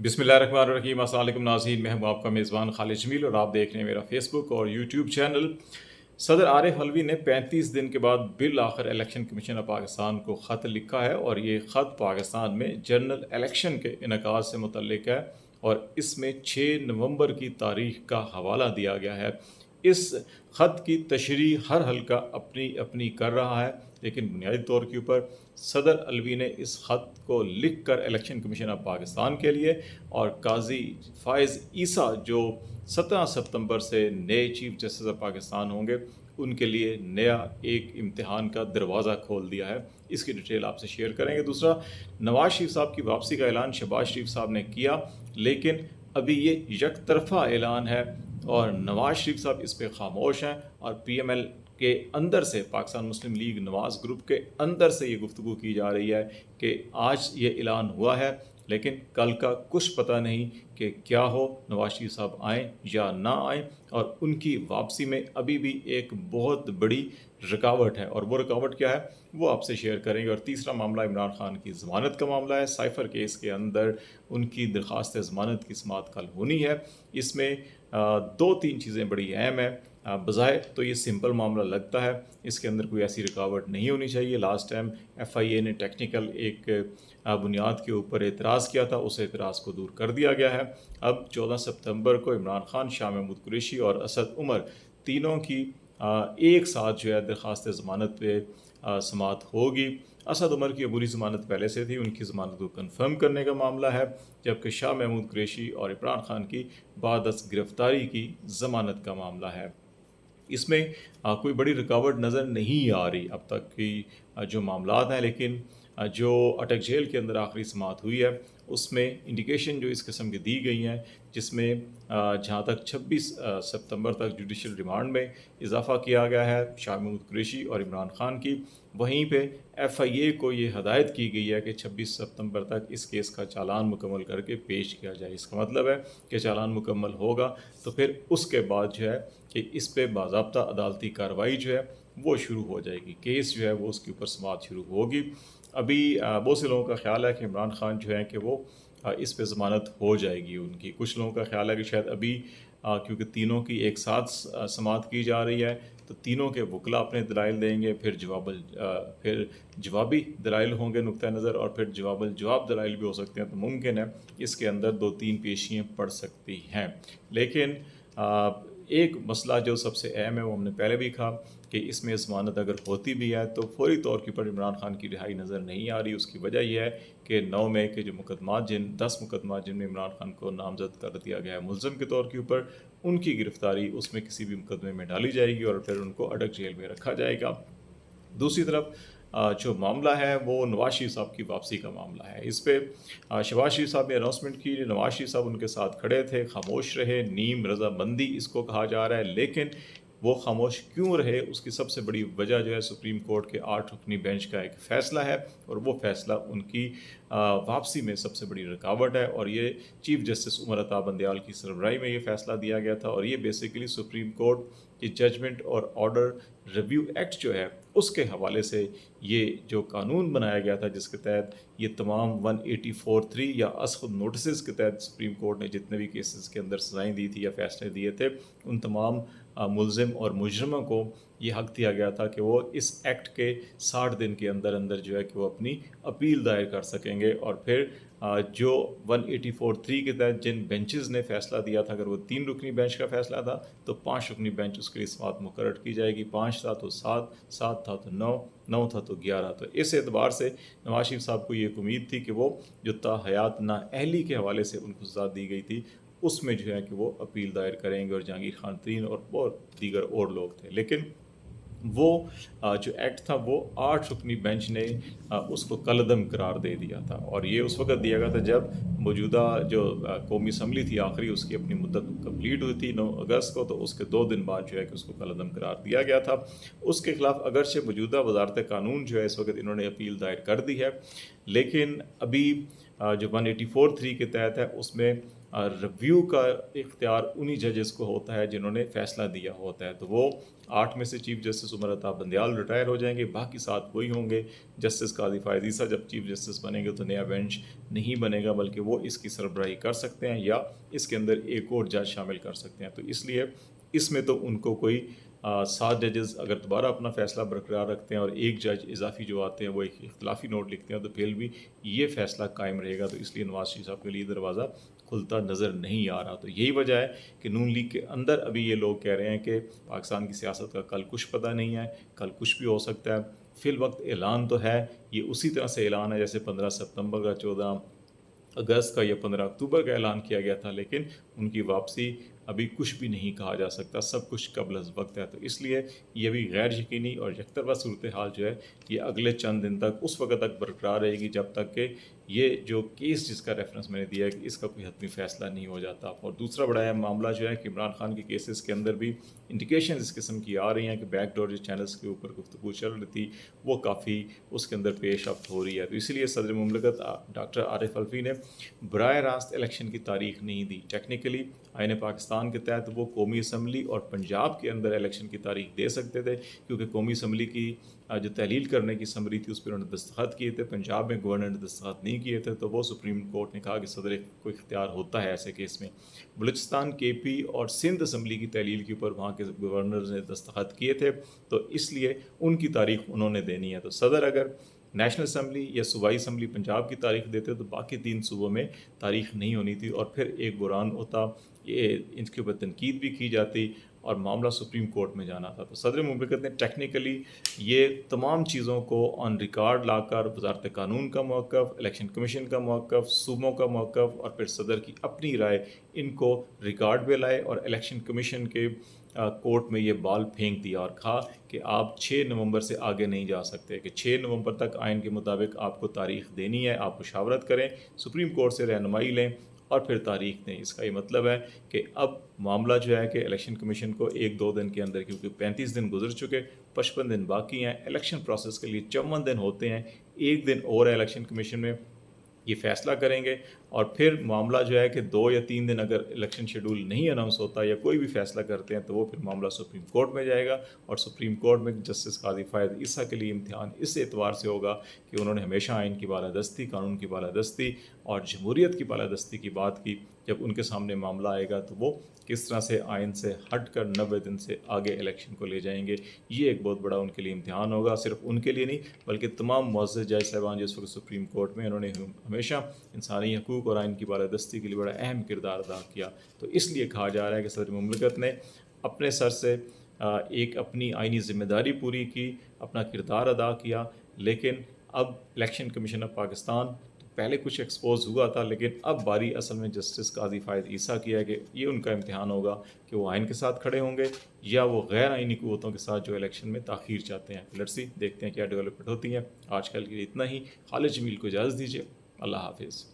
बिस्मिल्लाहिर्रहमानिर्रहीम। अस्सलाम वालेकुम नाज़रीन, मैं हूं आपका मेज़बान खालिद जमील और आप देख रहे हैं मेरा फेसबुक और यूट्यूब चैनल। सदर आरिफ अलवी ने 35 दिन के बाद बिल आखिर इलेक्शन कमीशन ऑफ पाकिस्तान को ख़त लिखा है और ये ख़त पाकिस्तान में जनरल इलेक्शन के इनकाद से मुतल्लिक है और इसमें 6 नवंबर की तारीख का हवाला दिया गया है। इस ख़त की तशरीह हर हल्का अपनी अपनी कर रहा है, लेकिन बुनियादी तौर के ऊपर सदर अलवी ने इस ख़त को लिख कर इलेक्शन कमीशन ऑफ पाकिस्तान के लिए और काजी फ़ाइज़ ईसा जो 17 सितंबर से नए चीफ जस्टिस ऑफ पाकिस्तान होंगे उनके लिए नया एक इम्तिहान का दरवाज़ा खोल दिया है। इसकी डिटेल आपसे शेयर करेंगे। दूसरा, नवाज शरीफ साहब की वापसी का ऐलान शहबाज शरीफ साहब ने किया, लेकिन अभी ये एक तरफ़ा ऐलान है और नवाज शरीफ साहब इस पर खामोश हैं और PML के अंदर से, पाकिस्तान मुस्लिम लीग नवाज ग्रुप के अंदर से ये गुफ्तगू की जा रही है कि आज ये ऐलान हुआ है लेकिन कल का कुछ पता नहीं कि क्या हो, नवाज शरीफ साहब आएँ या ना आएँ और उनकी वापसी में अभी भी एक बहुत बड़ी रुकावट है और वो रुकावट क्या है वो आपसे शेयर करेंगे। और तीसरा मामला इमरान खान की ज़मानत का मामला है। साइफ़र केस के अंदर उनकी दरख्वास्त ज़मानत की समाअत कल होनी है। इसमें 2-3 चीज़ें बड़ी अहम हैं। बज़ाहिर तो ये सिंपल मामला लगता है, इसके अंदर कोई ऐसी रुकावट नहीं होनी चाहिए। लास्ट टाइम FIA ने टेक्निकल एक बुनियाद के ऊपर एतराज़ किया था, उस एतराज़ को दूर कर दिया गया है। अब 14 सितंबर को इमरान खान, शाह महमूद कुरैशी और असद उमर तीनों की एक साथ जो है दरख्वास्त ज़मानत पे समाअत होगी। असद उमर की अबूरी ज़मानत पहले से थी, उनकी ज़मानत को कन्फर्म करने का मामला है, जबकि शाह महमूद कुरैशी और इमरान खान की बादस गिरफ्तारी की ज़मानत का मामला है। इसमें कोई बड़ी रुकावट नज़र नहीं आ रही अब तक की जो मामलात हैं, लेकिन जो अटक जेल के अंदर आखिरी समाअत हुई है उसमें इंडिकेशन जो इस किस्म की दी गई हैं, जिसमें जहाँ तक 26 सितंबर तक जुडिशल रिमांड में इजाफ़ा किया गया है शाह महमूद कुरैशी और इमरान खान की, वहीं पे FIA को ये हदायत की गई है कि 26 सितंबर तक इस केस का चालान मुकम्मल करके पेश किया जाए। इसका मतलब है कि चालान मुकम्मल होगा तो फिर उसके बाद जो है कि इस पे बाज़ाब्ता अदालती कार्रवाई जो है वो शुरू हो जाएगी, केस जो है वो उसके ऊपर समाअत शुरू होगी। अभी बहुत से लोगों का ख्याल है कि इमरान खान जो है कि वो इस पे ज़मानत हो जाएगी उनकी। कुछ लोगों का ख्याल है कि शायद अभी क्योंकि तीनों की एक साथ समाअत की जा रही है तो तीनों के वकला अपने दलाइल देंगे, फिर जवाबी दलाइल होंगे नुक्ता नज़र, और फिर जवाब दलाइल भी हो सकते हैं। तो मुमकिन है इसके अंदर 2-3 पेशियाँ पड़ सकती हैं। लेकिन एक मसला जो सबसे अहम है वो हमने पहले भी कहा कि इसमें ज़मानत अगर होती भी है तो फौरी तौर के ऊपर इमरान खान की रिहाई नज़र नहीं आ रही। उसकी वजह यह है कि 9 मई के जो मुकदमात 10 मुकदमात जिनमें इमरान खान को नामज़द कर दिया गया है मुलज़म के तौर के ऊपर, उनकी गिरफ़्तारी उसमें किसी भी मुकदमे में डाली जाएगी और फिर उनको अटक जेल में रखा जाएगा। दूसरी तरफ जो मामला है वो नवाज शरीफ साहब की वापसी का मामला है। इस पे शहबाज शरीफ साहब ने अनाउंसमेंट की, नवाज शरीफ साहब उनके साथ खड़े थे, खामोश रहे, नीम रज़ामंदी इसको कहा जा रहा है। लेकिन वो खामोश क्यों रहे उसकी सबसे बड़ी वजह जो है सुप्रीम कोर्ट के 8 रुकनी बेंच का एक फ़ैसला है और वो फ़ैसला उनकी वापसी में सबसे बड़ी रुकावट है। और ये चीफ जस्टिस उमर अता बंदयाल की सरबराही में ये फ़ैसला दिया गया था और ये बेसिकली सुप्रीम कोर्ट की जजमेंट और ऑर्डर रिव्यू एक्ट जो है उसके हवाले से ये जो कानून बनाया गया था, जिसके तहत ये तमाम 184(3) या असख़ुद नोटिस के तहत सुप्रीम कोर्ट ने जितने भी केसेस के अंदर सज़ाएँ दी थी या फ़ैसले दिए थे, उन तमाम मुलज़िम और मुजरिमों को ये हक़ दिया गया था कि वो इस एक्ट के 60 दिन के अंदर अंदर जो है कि वो अपनी अपील दायर कर सकेंगे। और फिर जो 184(3) के तहत जिन बेंचेस ने फ़ैसला दिया था, अगर वो 3 रुकनी बेंच का फ़ैसला था तो 5 रुकनी बेंच उसके लिए समाअत मुकर्रर की जाएगी। 5 था तो 7, 7 था तो 9, 9 था तो 11। तो इस एतबार से नवाज शरीफ साहब को ये एक उम्मीद थी कि वो जो ताहयात नाअहली के हवाले से उनको सज़ा दी गई थी उसमें जो है कि वो अपील दायर करेंगे और जहांगीर खान तरीन और बहुत दीगर और लोग थे। लेकिन वो जो एक्ट था वो 8 रुकनी बेंच ने उसको कलअदम करार दे दिया था और ये उस वक़्त दिया गया था जब मौजूदा जो कौमी असम्बली थी आखिरी उसकी अपनी मुद्दत कंप्लीट हुई थी 9 अगस्त को, तो उसके 2 दिन बाद जो है कि उसको कलअदम करार दिया गया था। उसके ख़िलाफ़ अगरचे मौजूदा वज़ारत कानून जो है इस वक्त इन्होंने अपील दायर कर दी है, लेकिन अभी जो 184(3) के तहत है उसमें रिव्यू کا اختیار انہی ججز کو ہوتا ہے جنہوں نے فیصلہ دیا ہوتا ہے. تو وہ 8 میں سے chief justice Umar Ata Bandial retire ہو جائیں گے، باقی 7 وہی ہوں گے. جسٹس قاضی فائز عیسیٰ جب چیف جسٹس بنیں گے تو نیا بینچ نہیں بنے گا، بلکہ وہ اس کی سربراہی کر سکتے ہیں یا اس کے اندر ایک اور جج شامل کر سکتے ہیں. تو اس لیے اس میں تو ان کو کوئی 7 ججز اگر دوبارہ اپنا فیصلہ برقرار رکھتے ہیں اور ایک جج اضافی جو آتے ہیں وہ ایک اختلافی نوٹ لکھتے ہیں تو پھر بھی یہ فیصلہ قائم رہے گا. تو اس لیے نواز شریف صاحب کے لیے دروازہ کھلتا نظر نہیں آ رہا. تو یہی وجہ ہے کہ نون لیگ کے اندر ابھی یہ لوگ کہہ رہے ہیں کہ پاکستان کی سیاست کا کل کچھ پتہ نہیں ہے، کل کچھ بھی ہو سکتا ہے. فی الوقت اعلان تو ہے، یہ اسی طرح سے اعلان ہے جیسے 15 ستمبر کا، 14 اگست کا یا 15 اکتوبر کا اعلان کیا گیا تھا، لیکن ان کی واپسی ابھی کچھ بھی نہیں کہا جا سکتا، سب کچھ قبل از وقت ہے. تو اس لیے یہ بھی غیر یقینی اور یک طرفہ صورتحال جو ہے یہ اگلے چند دن تک اس وقت تک برقرار رہے گی جب تک کہ یہ جو کیس جس کا ریفرنس میں نے دیا ہے کہ اس کا کوئی حتمی فیصلہ نہیں ہو جاتا. اور دوسرا بڑا ہے معاملہ جو ہے کہ عمران خان کے کیسز کے اندر بھی انڈیکیشن اس قسم کی آ رہی ہیں کہ بیک ڈور جو چینلز کے اوپر گفتگو چل رہی تھی وہ کافی اس کے اندر پیش رفت ہو رہی ہے. تو اسی لیے صدر مملکت ڈاکٹر عارف الوی نے براہ راست الیکشن کی تاریخ نہیں دی. ٹیکنیکلی آئین پاکستان کے تحت وہ قومی اسمبلی اور پنجاب کے اندر الیکشن کی تاریخ دے سکتے تھے، کیونکہ قومی اسمبلی کی جو تحلیل کرنے کی سمری تھی اس پر انہوں نے دستخط کیے تھے، پنجاب میں گورنر نے دستخط نہیں کیے تھے. تو وہ سپریم کورٹ نے کہا کہ صدر کو اختیار ہوتا ہے ایسے کیس میں. بلوچستان، کے پی اور سندھ اسمبلی کی تحلیل کے اوپر وہاں کے گورنر نے دستخط کیے تھے، تو اس لیے ان کی تاریخ انہوں نے دینی ہے. تو صدر اگر نیشنل اسمبلی یا صوبائی اسمبلی پنجاب کی تاریخ دیتے تو باقی 3 صوبوں میں تاریخ نہیں ہونی تھی اور پھر ایک بحران ہوتا، یہ ان کے اوپر تنقید بھی کی جاتی اور معاملہ سپریم کورٹ میں جانا تھا. تو صدر مملکت نے ٹیکنیکلی یہ تمام چیزوں کو آن ریکارڈ لا کر وزارت قانون کا موقف، الیکشن کمیشن کا موقف، صوبوں کا موقف اور پھر صدر کی اپنی رائے، ان کو ریکارڈ پہ لائے اور الیکشن کمیشن کے کورٹ میں یہ بال پھینک دیا اور کہا کہ آپ 6 نومبر سے آگے نہیں جا سکتے، کہ 6 نومبر تک آئین کے مطابق آپ کو تاریخ دینی ہے، آپ مشاورت کریں، سپریم کورٹ سے رہنمائی لیں اور پھر تاریخ دیں. اس کا یہ مطلب ہے کہ اب معاملہ جو ہے کہ الیکشن کمیشن کو 1-2 دن کے اندر، کیونکہ 35 دن گزر چکے، 55 دن باقی ہیں، الیکشن پروسیس کے لیے 54 دن ہوتے ہیں، 1 دن اور ہے الیکشن کمیشن میں، یہ فیصلہ کریں گے. اور پھر معاملہ جو ہے کہ 2 یا 3 دن اگر الیکشن شیڈول نہیں اناؤنس ہوتا یا کوئی بھی فیصلہ کرتے ہیں تو وہ پھر معاملہ سپریم کورٹ میں جائے گا. اور سپریم کورٹ میں جسٹس قاضی فائز عیسیٰ کے لیے امتحان اس اعتبار سے ہوگا کہ انہوں نے ہمیشہ آئین کی بالادستی، قانون کی بالادستی اور جمہوریت کی بالادستی کی بات کی. جب ان کے سامنے معاملہ آئے گا تو وہ کس طرح سے آئین سے ہٹ کر 90 دن سے آگے الیکشن کو لے جائیں گے. یہ ایک بہت بڑا ان کے لیے امتحان ہوگا، صرف ان کے لیے نہیں بلکہ تمام معزز جج صاحبان جو اس وقت سپریم کورٹ میں، انہوں نے ہمیشہ انسانی حقوق اور آئین کی بالادستی کے لیے بڑا اہم کردار ادا کیا. تو اس لیے کہا جا رہا ہے کہ صدر مملکت نے اپنے سر سے ایک اپنی آئینی ذمہ داری پوری کی، اپنا کردار ادا کیا. لیکن اب الیکشن کمیشن آف پاکستان پہلے کچھ ایکسپوز ہوا تھا، لیکن اب باری اصل میں جسٹس قاضی فائز عیسیٰ کی ہے کہ یہ ان کا امتحان ہوگا کہ وہ آئین کے ساتھ کھڑے ہوں گے یا وہ غیر آئینی قوتوں کے ساتھ جو الیکشن میں تاخیر چاہتے ہیں. لیٹس سی، دیکھتے ہیں کیا ڈیولپمنٹ ہوتی ہیں. آج کل کے لیے اتنا ہی. خالد جمیل کو اجازت دیجیے. اللہ حافظ.